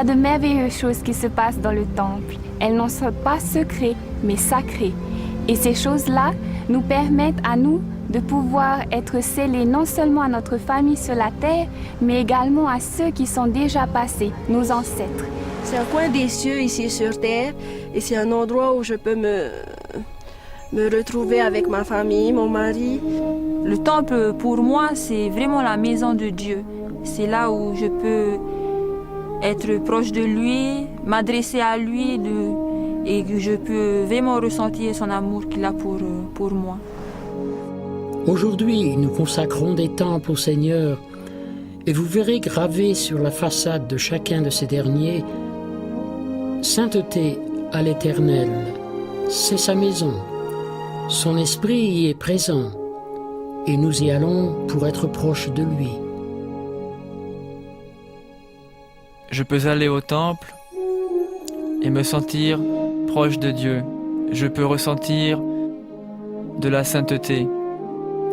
a de merveilleuses choses qui se passent dans le temple. Elles n'en sont pas secrètes, mais sacrées. Et ces choses-là nous permettent à nous de pouvoir être scellés non seulement à notre famille sur la terre, mais également à ceux qui sont déjà passés, nos ancêtres. C'est un coin des cieux ici sur terre et c'est un endroit où je peux me retrouver avec ma famille, mon mari. Le temple, pour moi, c'est vraiment la maison de Dieu. C'est là où je peux être proche de lui, m'adresser à lui et que je peux vraiment ressentir son amour qu'il a pour moi. Aujourd'hui, nous consacrons des temples au Seigneur et vous verrez gravé sur la façade de chacun de ces derniers « Sainteté à l'Éternel ». C'est sa maison. Son esprit y est présent et nous y allons pour être proches de lui. Je peux aller au temple et me sentir proche de Dieu. Je peux ressentir de la sainteté.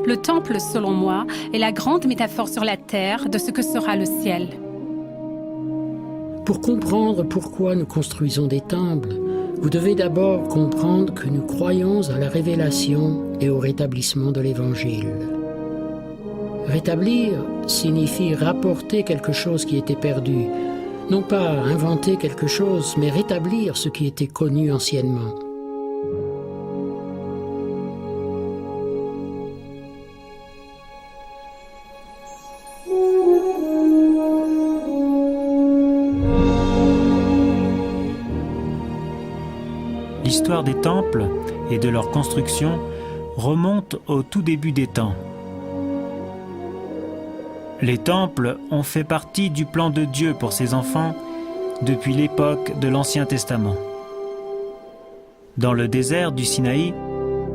Le temple, selon moi, est la grande métaphore sur la terre de ce que sera le ciel. Pour comprendre pourquoi nous construisons des temples, vous devez d'abord comprendre que nous croyons à la révélation et au rétablissement de l'Évangile. Rétablir signifie rapporter quelque chose qui était perdu, non pas inventer quelque chose, mais rétablir ce qui était connu anciennement. L'histoire des temples et de leur construction remonte au tout début des temps. Les temples ont fait partie du plan de Dieu pour ses enfants depuis l'époque de l'Ancien Testament. Dans le désert du Sinaï,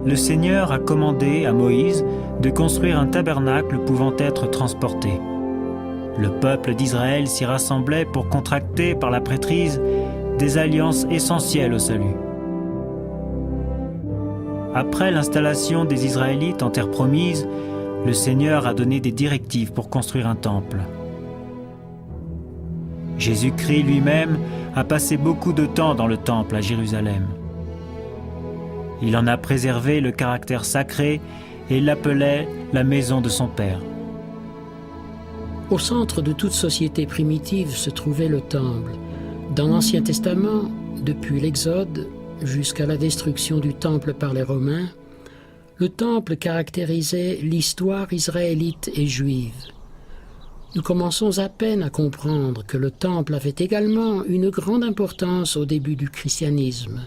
le Seigneur a commandé à Moïse de construire un tabernacle pouvant être transporté. Le peuple d'Israël s'y rassemblait pour contracter par la prêtrise des alliances essentielles au salut. Après l'installation des Israélites en terre promise, le Seigneur a donné des directives pour construire un temple. Jésus-Christ lui-même a passé beaucoup de temps dans le temple à Jérusalem. Il en a préservé le caractère sacré et l'appelait la maison de son Père. Au centre de toute société primitive se trouvait le temple. Dans l'Ancien Testament, depuis l'Exode jusqu'à la destruction du temple par les Romains, le temple caractérisait l'histoire israélite et juive. Nous commençons à peine à comprendre que le temple avait également une grande importance au début du christianisme.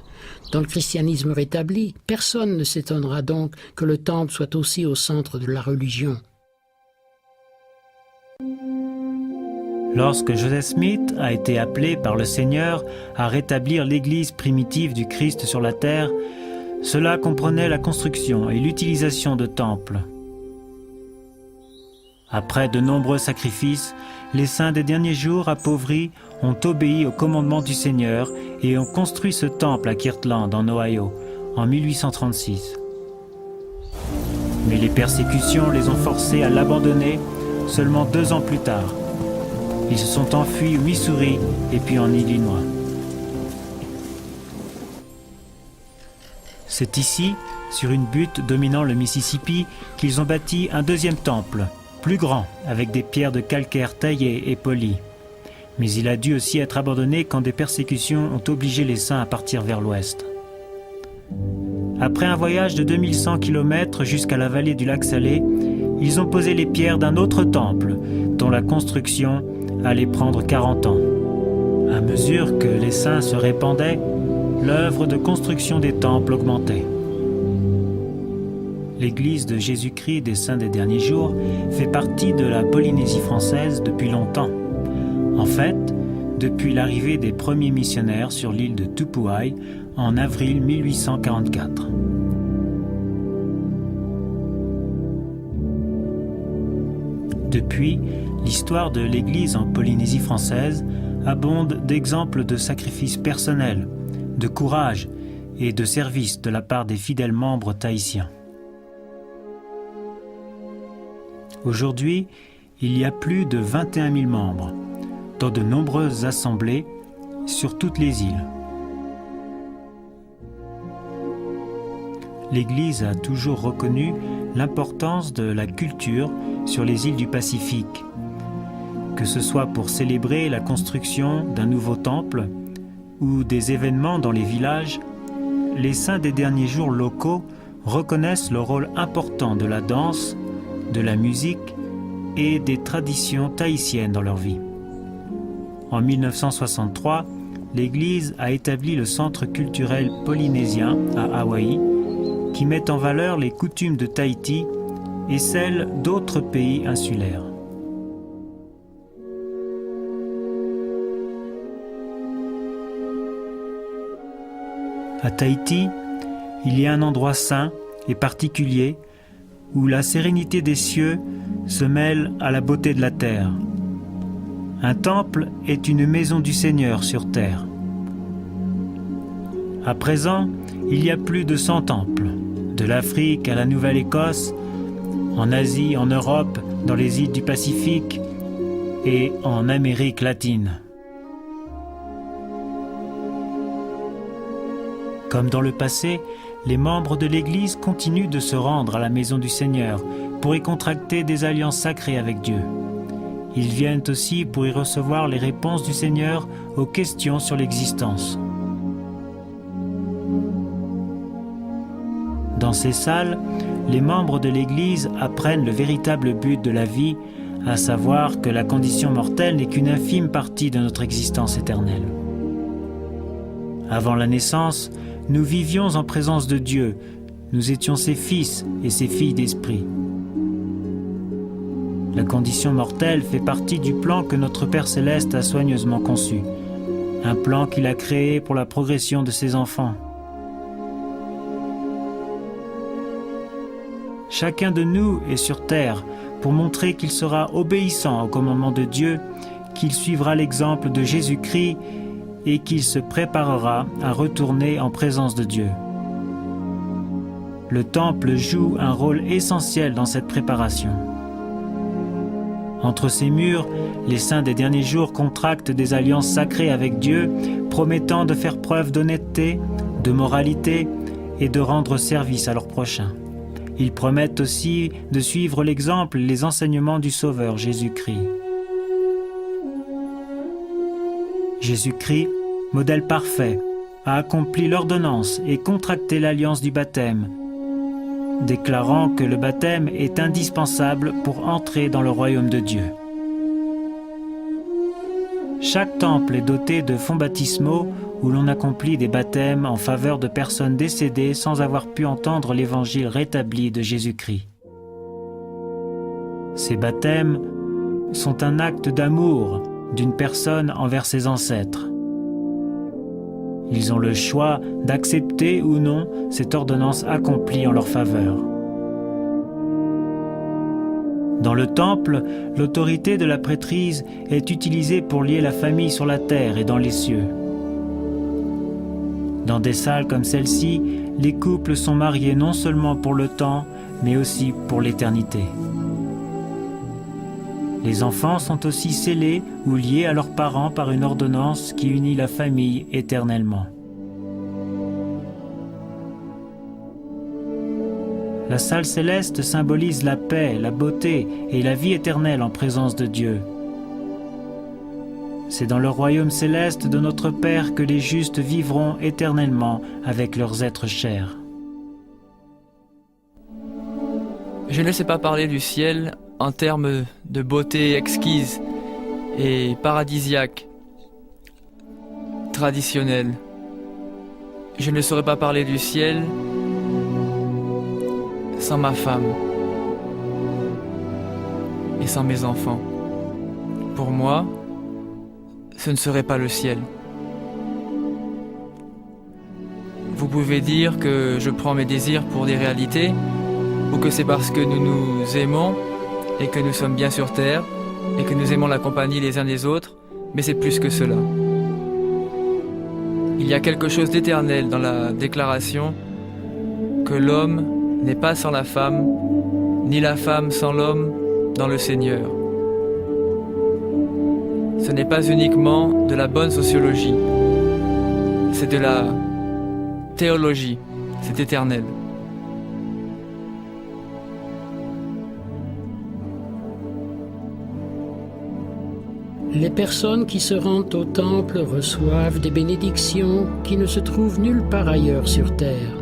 Dans le christianisme rétabli, personne ne s'étonnera donc que le temple soit aussi au centre de la religion. Lorsque Joseph Smith a été appelé par le Seigneur à rétablir l'Église primitive du Christ sur la terre, cela comprenait la construction et l'utilisation de temples. Après de nombreux sacrifices, les saints des derniers jours appauvris ont obéi au commandement du Seigneur et ont construit ce temple à Kirtland, en Ohio, en 1836. Mais les persécutions les ont forcés à l'abandonner seulement 2 ans plus tard. Ils se sont enfuis au Missouri et puis en Illinois. C'est ici, sur une butte dominant le Mississippi, qu'ils ont bâti un deuxième temple, plus grand, avec des pierres de calcaire taillées et polies. Mais il a dû aussi être abandonné quand des persécutions ont obligé les saints à partir vers l'ouest. Après un voyage de 2100 km jusqu'à la vallée du lac Salé, ils ont posé les pierres d'un autre temple, dont la construction allait prendre 40 ans. À mesure que les saints se répandaient, l'œuvre de construction des temples augmentait. L'Église de Jésus-Christ des Saints des Derniers Jours fait partie de la Polynésie française depuis longtemps. En fait, depuis l'arrivée des premiers missionnaires sur l'île de Tupuai en avril 1844. Depuis, l'histoire de l'Église en Polynésie française abonde d'exemples de sacrifices personnels, de courage et de service de la part des fidèles membres tahitiens. Aujourd'hui, il y a plus de 21 000 membres, dans de nombreuses assemblées sur toutes les îles. L'Église a toujours reconnu l'importance de la culture sur les îles du Pacifique, que ce soit pour célébrer la construction d'un nouveau temple ou des événements dans les villages. Les saints des derniers jours locaux reconnaissent le rôle important de la danse, de la musique et des traditions tahitiennes dans leur vie. En 1963, l'Église a établi le Centre culturel polynésien à Hawaï, qui met en valeur les coutumes de Tahiti et celles d'autres pays insulaires. À Tahiti, il y a un endroit saint et particulier où la sérénité des cieux se mêle à la beauté de la terre. Un temple est une maison du Seigneur sur terre. À présent, il y a plus de 100 temples, de l'Afrique à la Nouvelle-Écosse, en Asie, en Europe, dans les îles du Pacifique et en Amérique latine. Comme dans le passé, les membres de l'Église continuent de se rendre à la maison du Seigneur pour y contracter des alliances sacrées avec Dieu. Ils viennent aussi pour y recevoir les réponses du Seigneur aux questions sur l'existence. Dans ces salles, les membres de l'Église apprennent le véritable but de la vie, à savoir que la condition mortelle n'est qu'une infime partie de notre existence éternelle. Avant la naissance, nous vivions en présence de Dieu, nous étions ses fils et ses filles d'esprit. La condition mortelle fait partie du plan que notre Père Céleste a soigneusement conçu, un plan qu'il a créé pour la progression de ses enfants. Chacun de nous est sur terre pour montrer qu'il sera obéissant au commandement de Dieu, qu'il suivra l'exemple de Jésus-Christ et qu'il se préparera à retourner en présence de Dieu. Le temple joue un rôle essentiel dans cette préparation. Entre ces murs, les saints des derniers jours contractent des alliances sacrées avec Dieu, promettant de faire preuve d'honnêteté, de moralité et de rendre service à leurs prochains. Ils promettent aussi de suivre l'exemple et les enseignements du Sauveur Jésus-Christ. Jésus-Christ, modèle parfait, a accompli l'ordonnance et contracté l'alliance du baptême, déclarant que le baptême est indispensable pour entrer dans le royaume de Dieu. Chaque temple est doté de fonts baptismaux où l'on accomplit des baptêmes en faveur de personnes décédées sans avoir pu entendre l'évangile rétabli de Jésus-Christ. Ces baptêmes sont un acte d'amour d'une personne envers ses ancêtres. Ils ont le choix d'accepter ou non cette ordonnance accomplie en leur faveur. Dans le temple, l'autorité de la prêtrise est utilisée pour lier la famille sur la terre et dans les cieux. Dans des salles comme celle-ci, les couples sont mariés non seulement pour le temps, mais aussi pour l'éternité. Les enfants sont aussi scellés ou liés à leurs parents par une ordonnance qui unit la famille éternellement. La salle céleste symbolise la paix, la beauté et la vie éternelle en présence de Dieu. C'est dans le royaume céleste de notre Père que les justes vivront éternellement avec leurs êtres chers. Je ne sais pas parler du ciel en termes de beauté exquise et paradisiaque, traditionnelle. Je ne saurais pas parler du ciel sans ma femme et sans mes enfants. Pour moi, ce ne serait pas le ciel. Vous pouvez dire que je prends mes désirs pour des réalités, ou que c'est parce que nous nous aimons et que nous sommes bien sur terre et que nous aimons la compagnie les uns des autres, mais c'est plus que cela. Il y a quelque chose d'éternel dans la déclaration que l'homme n'est pas sans la femme, ni la femme sans l'homme dans le Seigneur. Ce n'est pas uniquement de la bonne sociologie. c'est de la théologie, c'est éternel. Les personnes qui se rendent au temple reçoivent des bénédictions qui ne se trouvent nulle part ailleurs sur terre.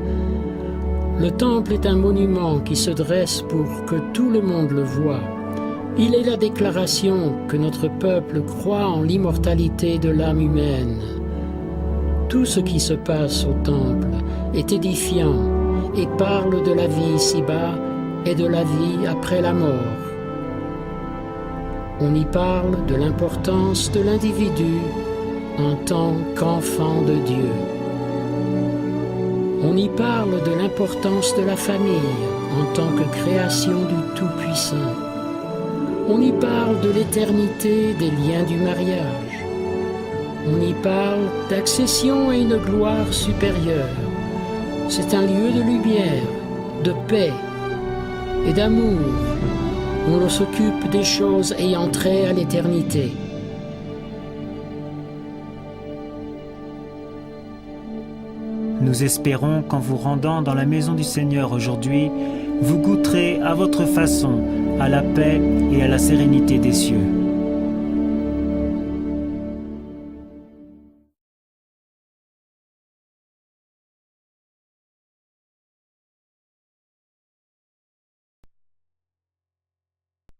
Le temple est un monument qui se dresse pour que tout le monde le voie. Il est la déclaration que notre peuple croit en l'immortalité de l'âme humaine. Tout ce qui se passe au temple est édifiant et parle de la vie ici-bas et de la vie après la mort. On y parle de l'importance de l'individu en tant qu'enfant de Dieu. On y parle de l'importance de la famille en tant que création du Tout-Puissant. On y parle de l'éternité des liens du mariage. On y parle d'accession à une gloire supérieure. C'est un lieu de lumière, de paix et d'amour, où l'on s'occupe des choses ayant trait à l'éternité. Nous espérons qu'en vous rendant dans la maison du Seigneur aujourd'hui, vous goûterez à votre façon à la paix et à la sérénité des cieux.